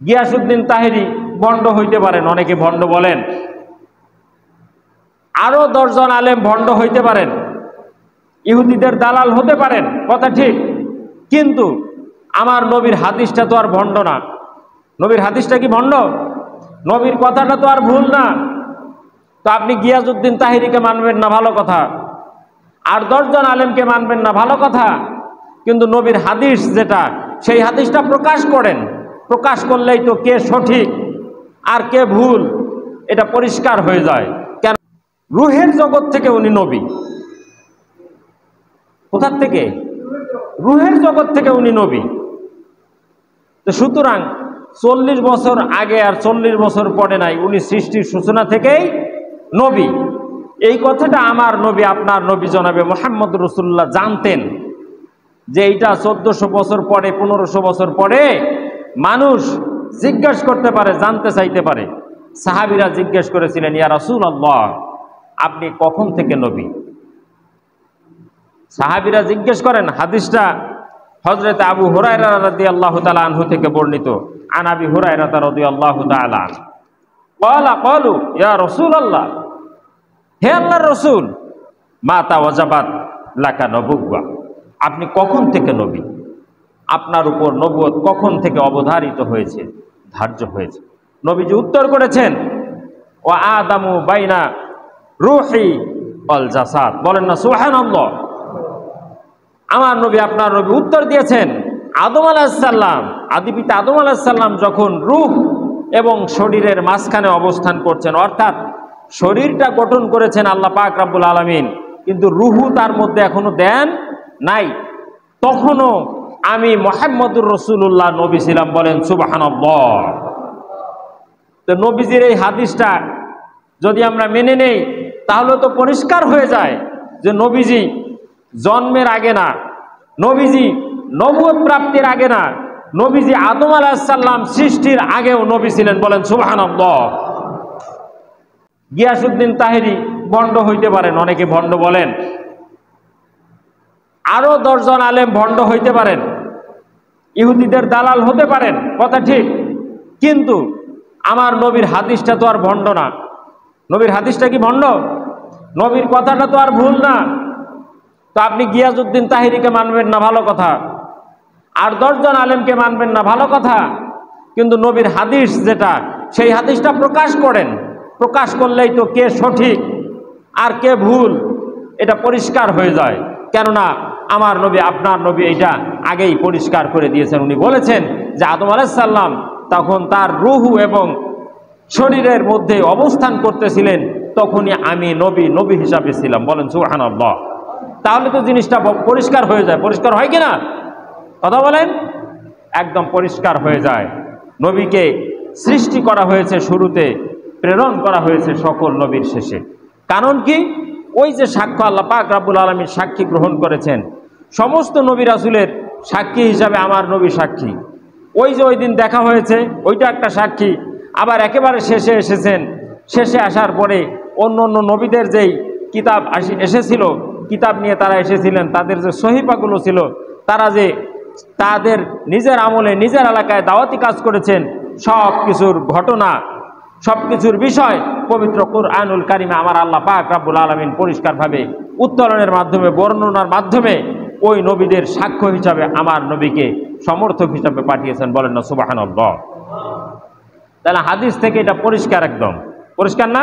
গিয়াসউদ্দিন তাহেরি ভণ্ড হইতে পারেন, অনেকে ভণ্ড বলেন। আরো 10 জন আলেম ভণ্ড হইতে পারেন, ইহুদিদের দালাল হতে পারেন, কথা ঠিক। কিন্তু আমার নবীর হাদিসটা তো আর ভণ্ড না। নবীর হাদিসটা কি ভণ্ড? নবীর কথাটা তো আর ভুল না। তো আপনি গিয়াসউদ্দিন তাহেরিকে মানবেন না, ভালো কথা। আর 10 জন আলেমকে মানবেন না, ভালো কথা। কিন্তু নবীর হাদিস যেটা, সেই হাদিসটা প্রকাশ করেন। প্রকাশ করলেই তো কে সঠিক আর কে ভুল এটা পরিষ্কার হয়ে যায়। কেন? রুহের জগৎ থেকে উনি নবী। কোথার থেকে? রুহের জগৎ থেকে উনি নবী। তো সুতরাং 40 বছর আগে আর 40 বছর পরে নাই, উনি সৃষ্টির সূচনা থেকেই নবী। এই কথাটা আমার নবী, আপনার নবী জনাবে মুহাম্মদ রাসূলুল্লাহ জানতেন যে এইটা 1400 বছর পরে, 1500 বছর পরে মানুষ জিজ্ঞেস করতে পারে, জানতে চাইতে পারে। সাহাবীরা জিজ্ঞেস করেছিলেন, ইয়া রাসূলুল্লাহ, আপনি কখন থেকে নবী? সাহাবীরা জিজ্ঞেস করেন। হাদিসটা হযরত আবু হুরায়রা রাদিয়াল্লাহু তাআলা আনহু থেকে বর্ণিত। আন আবি হুরায়রা রাদিয়াল্লাহু তাআলা ক্বালু ইয়া রাসূলুল্লাহ, হে আল্লাহর রাসূল, মাতা ওয়াজাবাত লাকা নবুওয়া, আপনি কখন থেকে নবী? আপনার উপর নবুয়ত কখন থেকে অবধারিত হয়েছে, ধার্য হয়েছে? নবীজি উত্তর করেছেন, ওয়া আদামু বাইনা রূহি ওয়াল জাসাদ। বলেন না সুবহানাল্লাহ। আমার নবী, আপনার নবী উত্তর দিয়েছেন, আদম আলাইহিস সালাম, আদি পিতা আদম আলাইহিস সালাম যখন রূহ এবং শরীরের মাঝখানে অবস্থান করছেন, অর্থাৎ শরীরটা গঠন করেছেন আল্লাহ পাক রব্বুল আলামিন, কিন্তু রূহু তার মধ্যে এখনো দেন নাই, তখনও আমি মুহাম্মদুর রাসূলুল্লাহ নবী ছিলাম। বলেন সুবহানাল্লাহ। তো নবীজির এই হাদিসটা যদি আমরা মেনে নেই, তাহলে তো পরিষ্কার হয়ে যায় যে নবীজি জন্মের আগে না, নবীজি নবুয়ত প্রাপ্তির আগে না, নবীজি আদম আলাইহিস সালাম সৃষ্টির আগেও নবী ছিলেন। বলেন সুবহানাল্লাহ। গিয়াসউদ্দিন তাহেরি ভণ্ড হইতে পারেন, অনেকে ভণ্ড বলেন। আরো 10 জন আলেম ভণ্ড হইতে পারেন, ইহুদিদের দালাল হতে পারেন, কথা ঠিক। কিন্তু আমার নবীর হাদিসটা তো আর ভণ্ড না। নবীর হাদিসটা কি ভণ্ড? নবীর কথাটা তো আর ভুল না। তো আপনি গিয়াসউদ্দিন তাহেরিকে মানবেন না, ভালো কথা। আর 10 জন আলেমকে মানবেন না, ভালো কথা। কিন্তু নবীর হাদিস যেটা, সেই হাদিসটা প্রকাশ করেন। প্রকাশ করলেই তো কে সঠিক আর কে ভুল এটা পরিষ্কার হয়ে যায়। কেননা আমার নবী, আপনার নবী এটা আগেই পরিষ্কার করে দিয়েছেন। উনি বলেছেন যে আদম আলাইহিস সালাম তখন তার রূহ এবং শরীরের মধ্যে অবস্থান করতেছিলেন, তখনই আমি নবী হিসাবে ছিলাম। বলেন সুবহানাল্লাহ। তাহলে তো জিনিসটা পরিষ্কার হয়ে যায়। পরিষ্কার হয় কিনা? কথা বলেন। একদম পরিষ্কার হয়ে যায়। নবীকে সৃষ্টি করা হয়েছে শুরুতে, প্রেরণ করা হয়েছে সকল নবীর শেষে। কারণ কি? ওই যে সাক্ষ্য আল্লাহ পাক রব্বুল আলামিন সাক্ষী গ্রহণ করেছেন, সমস্ত নবী রাসূলের সাক্ষী হিসাবে আমার নবী সাক্ষী। ওই যে ওই দিন দেখা হয়েছে, ওইটা একটা সাক্ষী। আবার একেবারে শেষে এসেছেন, শেষে আসার পরে অন্য অন্য নবীদের যেই কিতাব এসেছিল, কিতাব নিয়ে তারা এসেছিলেন, তাদের যে সহিফাগুলো ছিল, তারা যে তাদের নিজের আমলে নিজের এলাকায় দাওয়াতি কাজ করেছেন, সব কিছুর ঘটনা, সব কিছুর বিষয় পবিত্র কুরআনুল কারিমে আমার আল্লাহ পাক রব্বুল আলামিন পরিষ্কারভাবে উত্তরণের মাধ্যমে, বর্ণনার মাধ্যমে ওই নবীদের সাক্ষ্য হিসাবে আমার নবীকে সমর্থক হিসাবে পাঠিয়েছেন। বলেন না সুবহানাল্লাহ। তাহলে হাদিস থেকে এটা পরিষ্কার, একদম পরিষ্কার না?